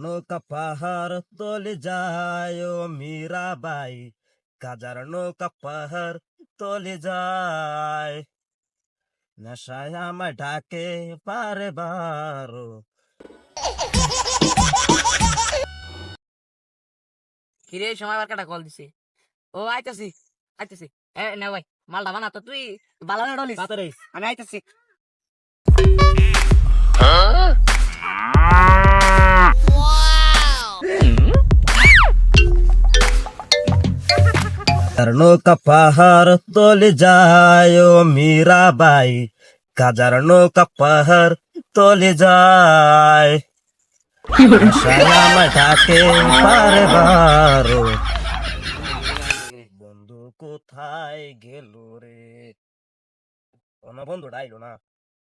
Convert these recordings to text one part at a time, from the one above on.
নৌকা পাহাড় তলে যায় ও মীরাবাই, কাজার নৌকা পাহাড় তলে যায়, নেশায় আমায় ডাকে বারে বারো। কিরে সময় বারকাটা কল দিছে। ও আইতাছি আইতাছি। এ না ভাই মালটা বানা তো তুই বালানা ডলিস। তাড়াতাড়ি আমি আইতাছি। নৌকা পাহাড় তলে যায় ও মীরাবাই, কাজার নৌকা পাহাড় তলে যায়, নেশায় আমায় ডাকে বারে বারো। বন্ধু কোথায় গেল রে? বন্ধুটা আইলো না,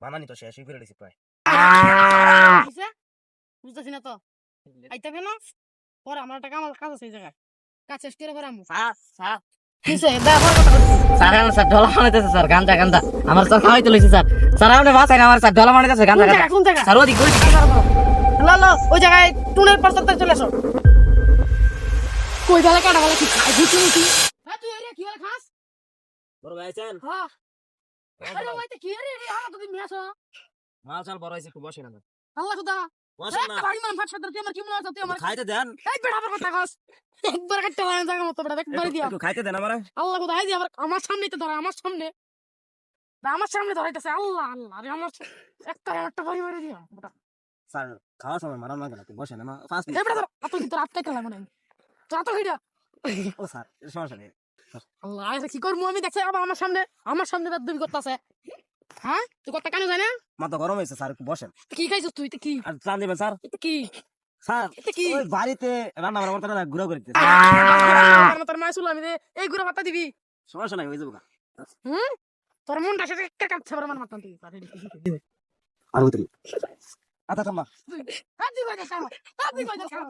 বানানি তো শেষই করে দিছি প্রায়। বুঝতেছি না তো আইতে কেন পরে আমার টাকা আমার কাজ আছে এই জায়গায় কাজ শেষ করে পরে আমি স্যার কিসে ব্যবহার কথা বলছি স্যার আমার স্যার ডলা মানাইতেছে স্যার গান্দা গান্দা আমার স্যার খাওয়াইতে লইছে স্যার। স্যার আপনি বাসায় আমার স্যার ডলা মানাইতেছে গান্দা গান্দা। কোন জায়গা স্যার ওদিক ওদিক। লা লা ওই জায়গায় টুনের পাশ থেকে চলে আসো কই গেলে কাটা গেলে কি খাই বুঝি নি হ্যাঁ তুই এরিয়া কি হলে খাস বড় ভাই আছেন? হ্যাঁ আরে ভাই তো কি এরিয়া আমার তো মেছ মাল চাল বড় হয়েছে, একটু বসে না। আল্লাহ খুদা বসেন না, বাড়ি মান ফাট সাদর তুই আমার কি মনে আছে তুই আমার খাইতে দেন। এই বেড়া আমার কথা খাস একবার কাটতে লাগে জায়গা মতো বেড়া একবার দিয়া একটু খাইতে দেন আমারে। আল্লাহ খুদা এই যে আমার সামনেই তো ধরে আমার সামনে ধরাইতেছে আল্লাহ আল্লাহ আরে আমার একটা বাড়ি মারি দিয়া স্যার খাওয়ার সময় মারাম লাগে না, একটু বসেন। আমার 5 এই মিনিট। বেড়া এত কি তোর আটকাইতে লাগবে না যা তো হিডা ও স্যার, এর সমস্যা নেই। আল্লাহ এটা কি করবো আমি দেখছি আবার আমার সামনে বেদবি করতেছে হ্যাঁ তুই কথা কেন জানে মাথা গরম হয়েছে স্যার, একটু বসেন। কি খাইছিস তুই তো কি আর চান দিবেন স্যার? এটা কি স্যার এটা কি ওই বাড়িতে রান্না বান্না করতে না, ঘুরা করে দিতে। তোর মায় শুনলাম এই গুড়া পাতা দিবি সমস্যা নাই, হয়ে যাবো। হুম তোর মনটা সাথে একটা কাটছে আমার মাথা তুই আর ভিতরে আচ্ছা থাম্বা। তুই বাজা খাওয়া তুই বাজা খাওয়া